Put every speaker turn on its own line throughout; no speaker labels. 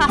एक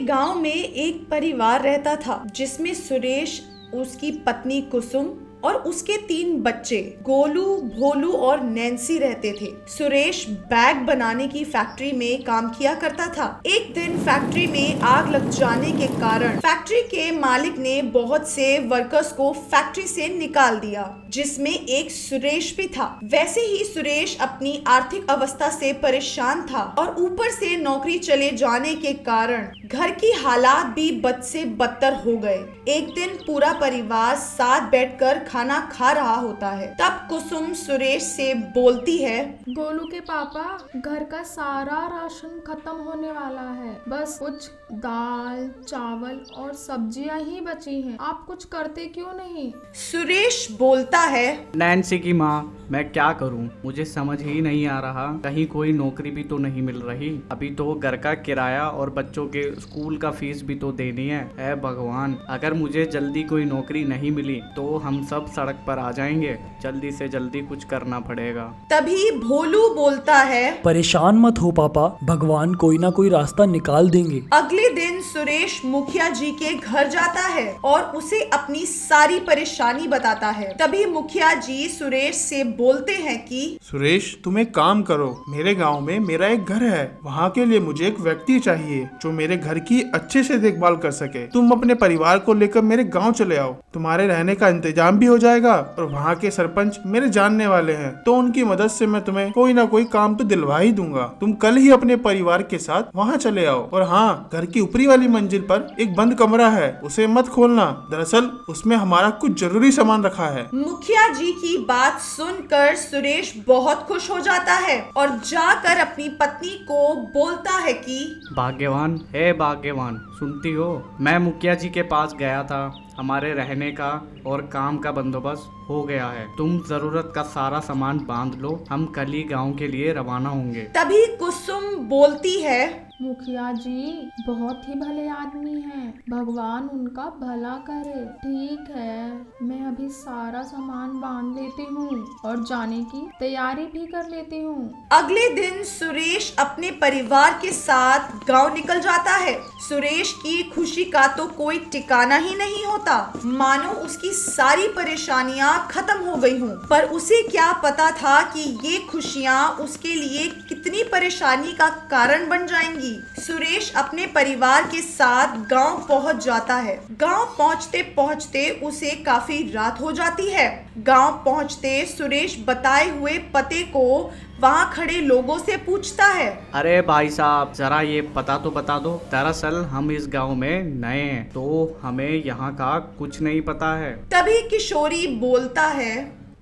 गांव में एक परिवार रहता था जिसमें सुरेश, उसकी पत्नी कुसुम और उसके 3 बच्चे गोलू, भोलू और नैन्सी रहते थे। सुरेश बैग बनाने की फैक्ट्री में काम किया करता था। एक दिन फैक्ट्री में आग लग जाने के कारण फैक्ट्री के मालिक ने बहुत से वर्कर्स को फैक्ट्री से निकाल दिया, जिसमें एक सुरेश भी था। वैसे ही सुरेश अपनी आर्थिक अवस्था से परेशान था और ऊपर से नौकरी चले जाने के कारण घर की हालात भी बद से बदतर हो गए। एक दिन पूरा परिवार साथ बैठकर खाना खा रहा होता है। तब कुसुम सुरेश से बोलती है,
गोलू के पापा, घर का सारा राशन खत्म होने वाला है। बस कुछ दाल, चावल और सब्जियां ही बची हैं। आप कुछ करते क्यों नहीं?
सुरेश बोलता है,
नैन्सी की माँ, मैं क्या करूँ, मुझे समझ ही नहीं आ रहा। कहीं कोई नौकरी भी तो नहीं मिल रही। अभी तो घर का किराया और बच्चों के स्कूल का फीस भी तो देनी है। ऐ भगवान, अगर मुझे जल्दी कोई नौकरी नहीं मिली तो हम सब सड़क पर आ जाएंगे। जल्दी से जल्दी कुछ करना पड़ेगा।
तभी भोलू बोलता है,
परेशान मत हो पापा, भगवान कोई ना कोई रास्ता निकाल देंगे।
अगले दिन सुरेश मुखिया जी के घर जाता है और उसे अपनी सारी परेशानी बताता है। तभी मुखिया जी सुरेश से बोलते हैं कि
सुरेश, तुम एक काम करो, मेरे गांव में मेरा एक घर है, वहाँ के लिए मुझे एक व्यक्ति चाहिए जो मेरे घर की अच्छे से देखभाल कर सके। तुम अपने परिवार को लेकर मेरे गांव चले आओ, तुम्हारे रहने का इंतजाम भी हो जाएगा और वहाँ के सरपंच मेरे जानने वाले हैं, तो उनकी मदद से मैं तुम्हें कोई ना कोई काम तो दिलवा ही दूंगा। तुम कल ही अपने परिवार के साथ वहाँ चले आओ। और हाँ, घर की ऊपरी वाली मंजिल पर एक बंद कमरा है, उसे मत खोलना, दरअसल उसमें हमारा कुछ जरूरी सामान रखा है।
मुखिया जी की बात सुनकर सुरेश बहुत खुश हो जाता है और जाकर अपनी पत्नी को बोलता है कि
भाग्यवान, हे भाग्यवान, सुनती हो? मैं मुखिया जी के पास गया था, हमारे रहने का और काम का बंदोबस्त हो गया है। तुम जरूरत का सारा सामान बांध लो, हम कल ही गाँव के लिए रवाना होंगे।
तभी कुसुम बोलती है,
मुखिया जी बहुत ही भले आदमी हैं, भगवान उनका भला करे। ठीक है, मैं अभी सारा सामान बांध लेती हूँ और जाने की तैयारी भी कर लेती हूँ।
अगले दिन सुरेश अपने परिवार के साथ गांव निकल जाता है। सुरेश की खुशी का तो कोई ठिकाना ही नहीं होता, मानो उसकी सारी परेशानियां खत्म हो गई हों। पर उसे क्या पता था कि ये खुशियां उसके लिए कितनी परेशानी का कारण बन जाएंगी। सुरेश अपने परिवार के साथ गांव पहुंच जाता है। गांव पहुंचते पहुंचते उसे काफी रात हो जाती है। गांव पहुंचते सुरेश बताए हुए पते को वहाँ खड़े लोगों से पूछता है,
अरे भाई साहब, जरा ये पता तो बता दो। दरअसल हम इस गांव में नए हैं, तो हमें यहाँ का कुछ नहीं पता है।
तभी किशोरी बोलता है,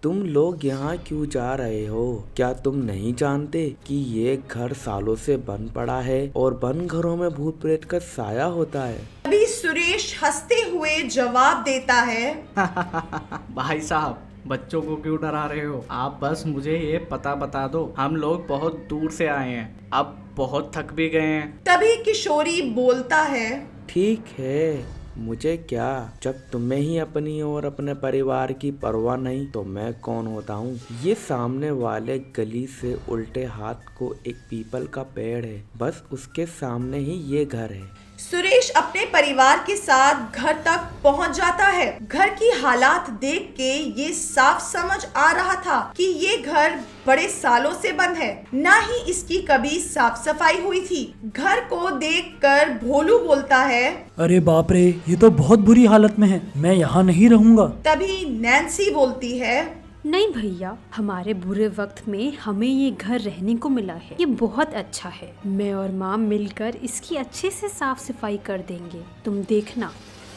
तुम लोग यहाँ क्यों जा रहे हो? क्या तुम नहीं जानते कि ये घर सालों से बंद पड़ा है और बंद घरों में भूत प्रेत का साया होता है?
तभी सुरेश हंसते हुए जवाब देता है,
भाई साहब, बच्चों को क्यों डरा रहे हो? आप बस मुझे ये पता बता दो। हम लोग बहुत दूर से आए हैं, अब बहुत थक भी गए हैं।
तभी किशोरी बोलता है,
ठीक है, मुझे क्या, जब तुम्हें ही अपनी और अपने परिवार की परवाह नहीं तो मैं कौन होता हूँ। ये सामने वाले गली से उल्टे हाथ को एक पीपल का पेड़ है, बस उसके सामने ही ये घर है।
सुरेश अपने परिवार के साथ घर तक पहुंच जाता है। घर की हालात देख के ये साफ समझ आ रहा था कि ये घर बड़े सालों से बंद है, ना ही इसकी कभी साफ सफाई हुई थी। घर को देखकर भोलू बोलता है,
अरे बाप रे, ये तो बहुत बुरी हालत में है, मैं यहाँ नहीं रहूंगा।
तभी नैन्सी बोलती है,
नहीं भैया, हमारे बुरे वक्त में हमें ये घर रहने को मिला है, ये बहुत अच्छा है। मैं और माँ मिलकर इसकी अच्छे से साफ सफाई कर देंगे, तुम देखना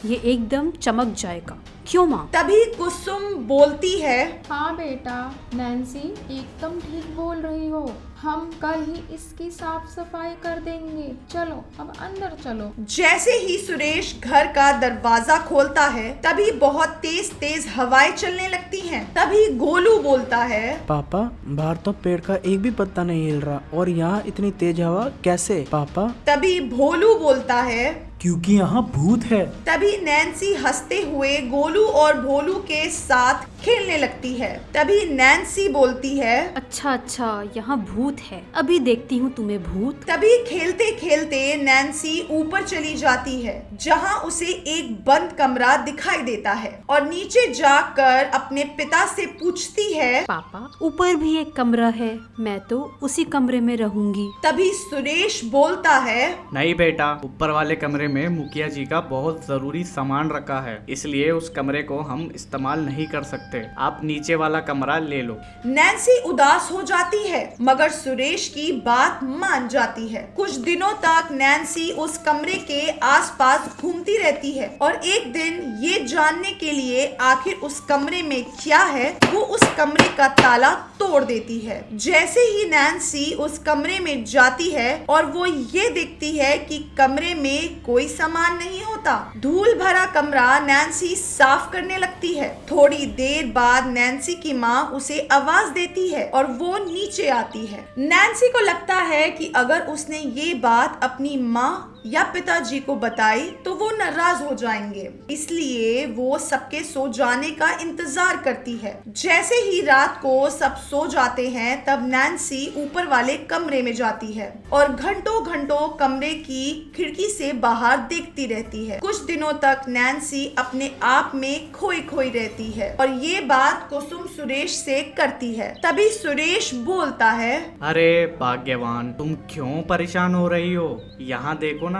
ये एकदम चमक जाएगा। क्यों माँ?
तभी कुसुम बोलती है,
हाँ बेटा, नैन्सी एकदम ठीक बोल रही हो, हम कल ही इसकी साफ सफाई कर देंगे। चलो अब अंदर चलो।
जैसे ही सुरेश घर का दरवाजा खोलता है, तभी बहुत तेज तेज हवाएं चलने लगती हैं। तभी गोलू बोलता है,
पापा, बाहर तो पेड़ का एक भी पत्ता नहीं हिल रहा और यहाँ इतनी तेज हवा कैसे पापा?
तभी भोलू बोलता है,
क्योंकि यहाँ भूत है।
तभी नैन्सी हंसते हुए गोलू और भोलू के साथ खेलने लगती है। तभी नैन्सी बोलती है,
अच्छा अच्छा, यहाँ भूत है, अभी देखती हूँ तुम्हें भूत।
तभी खेलते खेलते नैन्सी ऊपर चली जाती है, जहाँ उसे एक बंद कमरा दिखाई देता है और नीचे जाकर अपने पिता से पूछती है,
पापा ऊपर भी एक कमरा है, मैं तो उसी कमरे में रहूंगी।
तभी सुरेश बोलता है,
नहीं बेटा, ऊपर वाले कमरे में मुखिया जी का बहुत जरूरी सामान रखा है, इसलिए उस कमरे को हम इस्तेमाल नहीं कर सकते। आप नीचे वाला कमरा ले लो।
नैन्सी उदास हो जाती है, मगर सुरेश की बात मान जाती है। कुछ दिनों तक नैन्सी उस कमरे के आसपास घूमती रहती है और एक दिन ये जानने के लिए आखिर उस कमरे में क्या है, वो उस कमरे का ताला तोड़ देती है। जैसे ही नैन्सी उस कमरे में जाती है और वो ये देखती है कि कमरे में कोई सामान नहीं होता। धूल भरा कमरा नैन्सी साफ करने लगती है। थोड़ी देर बाद नैन्सी की माँ उसे आवाज देती है और वो नीचे आती है। नैन्सी को लगता है कि अगर उसने ये बात अपनी माँ या पिताजी को बताई तो वो नाराज हो जाएंगे, इसलिए वो सबके सो जाने का इंतजार करती है। जैसे ही रात को सब सो जाते हैं तब नैन्सी ऊपर वाले कमरे में जाती है और घंटों घंटों कमरे की खिड़की से बाहर देखती रहती है। कुछ दिनों तक नैन्सी अपने आप में खोई खोई रहती है और ये बात कुसुम सुरेश से करती है। तभी सुरेश बोलता है,
अरे भाग्यवान, तुम क्यों परेशान हो रही हो? यहाँ देखो ना,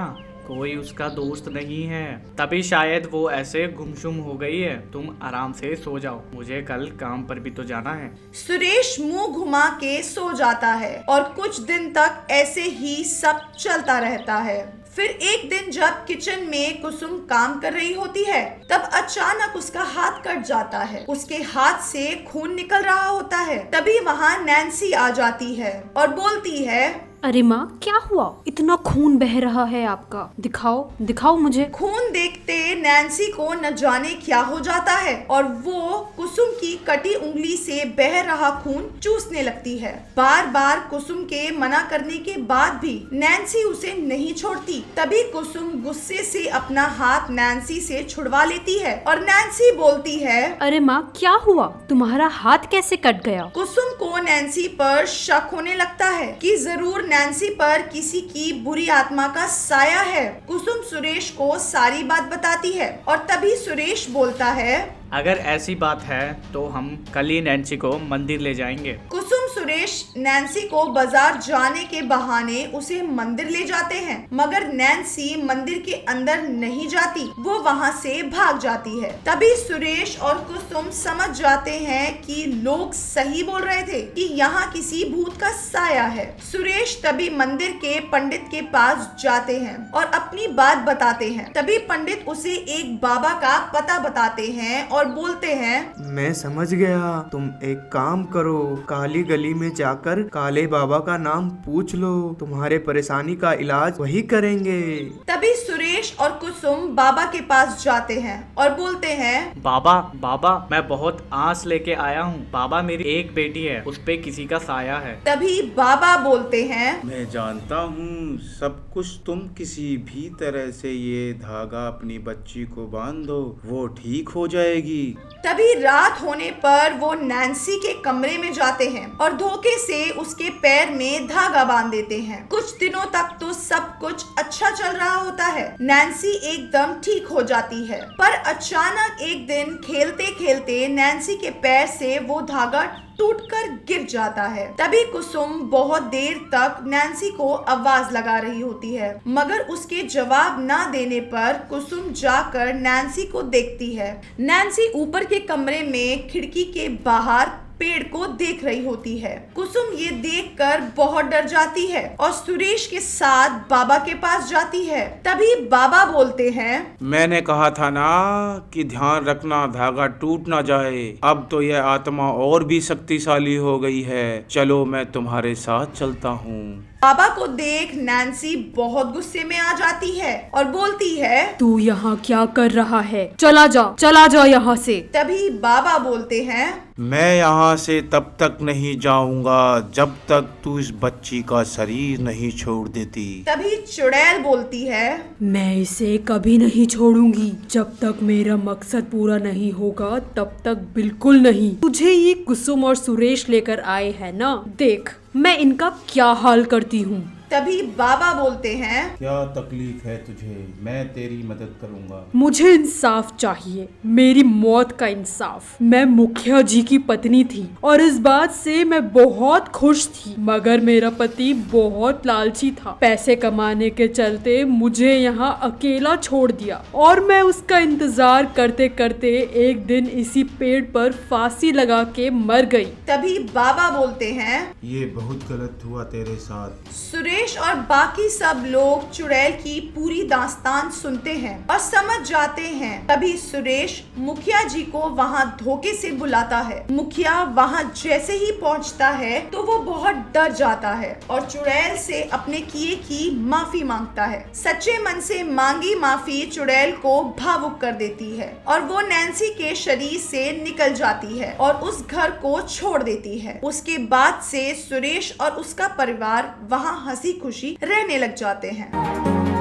कोई उसका दोस्त नहीं है, तभी शायद वो ऐसे गुमसुम हो गई है। तुम आराम से सो जाओ, मुझे कल काम पर भी तो जाना है।
सुरेश मुंह घुमा के सो जाता है और कुछ दिन तक ऐसे ही सब चलता रहता है। फिर एक दिन जब किचन में कुसुम काम कर रही होती है तब अचानक उसका हाथ कट जाता है। उसके हाथ से खून निकल रहा होता है। तभी वहाँ नैन्सी आ जाती है और बोलती है,
अरे माँ, क्या हुआ? इतना खून बह रहा है आपका, दिखाओ दिखाओ मुझे।
खून देखते नैन्सी को न जाने क्या हो जाता है और वो कुसुम की कटी उंगली से बह रहा खून चूसने लगती है। बार बार कुसुम के मना करने के बाद भी नैन्सी उसे नहीं छोड़ती। तभी कुसुम गुस्से से अपना हाथ नैन्सी से छुड़वा लेती है और नैन्सी बोलती है,
अरे माँ, क्या हुआ? तुम्हारा हाथ कैसे कट गया?
कुसुम को नैन्सी पर शक होने लगता है कि जरूर नैन्सी पर किसी की बुरी आत्मा का साया है। कुसुम सुरेश को सारी बात बताती है और तभी सुरेश बोलता है,
अगर ऐसी बात है तो हम कल ही नैन्सी को मंदिर ले जाएंगे।
कुसुम सुरेश नैन्सी को बाजार जाने के बहाने उसे मंदिर ले जाते हैं, मगर नैन्सी मंदिर के अंदर नहीं जाती, वो वहाँ से भाग जाती है। तभी सुरेश और कुसुम समझ जाते हैं कि लोग सही बोल रहे थे कि यहाँ किसी भूत का साया है। सुरेश तभी मंदिर के पंडित के पास जाते हैं और अपनी बात बताते हैं। तभी पंडित उसे एक बाबा का पता बताते हैं और बोलते हैं,
मैं समझ गया, तुम एक काम करो, काली गली में जाकर काले बाबा का नाम पूछ लो, तुम्हारे परेशानी का इलाज वही करेंगे।
तभी सुरेश और कुसुम बाबा के पास जाते हैं और बोलते हैं,
बाबा बाबा, मैं बहुत आस लेके आया हूँ। बाबा, मेरी एक बेटी है, उस पे किसी का साया है।
तभी बाबा बोलते हैं,
मैं जानता हूँ सब कुछ, तुम किसी भी तरह से ये धागा अपनी बच्ची को बांध दो, वो ठीक हो जाएगी।
तभी रात होने पर वो नैन्सी के कमरे में जाते हैं और धोखे से उसके पैर में धागा बांध देते हैं। कुछ दिनों तक तो सब कुछ अच्छा चल रहा होता है। नैन्सी एकदम ठीक हो जाती है, पर अचानक एक दिन खेलते खेलते नैन्सी के पैर से वो धागा टूटकर गिर जाता है। तभी कुसुम बहुत देर तक नैन्सी को आवाज लगा रही होती है, मगर उसके जवाब ना देने पर कुसुम जाकर नैन्सी को देखती है। नैन्सी ऊपर के कमरे में खिड़की के बाहर पेड़ को देख रही होती है। कुसुम ये देखकर बहुत डर जाती है और सुरेश के साथ बाबा के पास जाती है। तभी बाबा बोलते हैं,
मैंने कहा था ना कि ध्यान रखना धागा टूट ना जाए। अब तो यह आत्मा और भी शक्तिशाली हो गई है, चलो मैं तुम्हारे साथ चलता हूँ।
बाबा को देख नैन्सी बहुत गुस्से में आ जाती है और बोलती है,
तू यहाँ क्या कर रहा है? चला जा यहाँ से।
तभी बाबा बोलते हैं,
मैं यहाँ से तब तक नहीं जाऊंगा जब तक तू इस बच्ची का शरीर नहीं छोड़ देती।
तभी चुड़ैल बोलती है,
मैं इसे कभी नहीं छोड़ूंगी। जब तक मेरा मकसद पूरा नहीं होगा तब तक बिल्कुल नहीं। तुझे ये कुसुम और सुरेश लेकर आए हैं ना, देख मैं इनका क्या हाल करती हूँ।
तभी बाबा बोलते हैं,
क्या तकलीफ है तुझे? मैं तेरी मदद करूंगा।
मुझे इंसाफ चाहिए, मेरी मौत का इंसाफ। मैं मुखिया जी की पत्नी थी और इस बात से मैं बहुत खुश थी, मगर मेरा पति बहुत लालची था। पैसे कमाने के चलते मुझे यहाँ अकेला छोड़ दिया और मैं उसका इंतजार करते करते एक दिन इसी पेड़ पर फांसी लगा के मर गई।
तभी बाबा बोलते हैं,
ये बहुत गलत हुआ तेरे साथ।
सुरेश और बाकी सब लोग चुड़ैल की पूरी दास्तान सुनते हैं और समझ जाते हैं। तभी सुरेश मुखिया जी को वहाँ धोखे से बुलाता है। मुखिया वहाँ जैसे ही पहुँचता है तो वो बहुत डर जाता है और चुड़ैल से अपने किए की माफी मांगता है। सच्चे मन से मांगी माफी चुड़ैल को भावुक कर देती है और वो नैन्सी के शरीर से निकल जाती है और उस घर को छोड़ देती है। उसके बाद से सुरेश और उसका परिवार वहाँ हंसी खुशी रहने लग जाते हैं।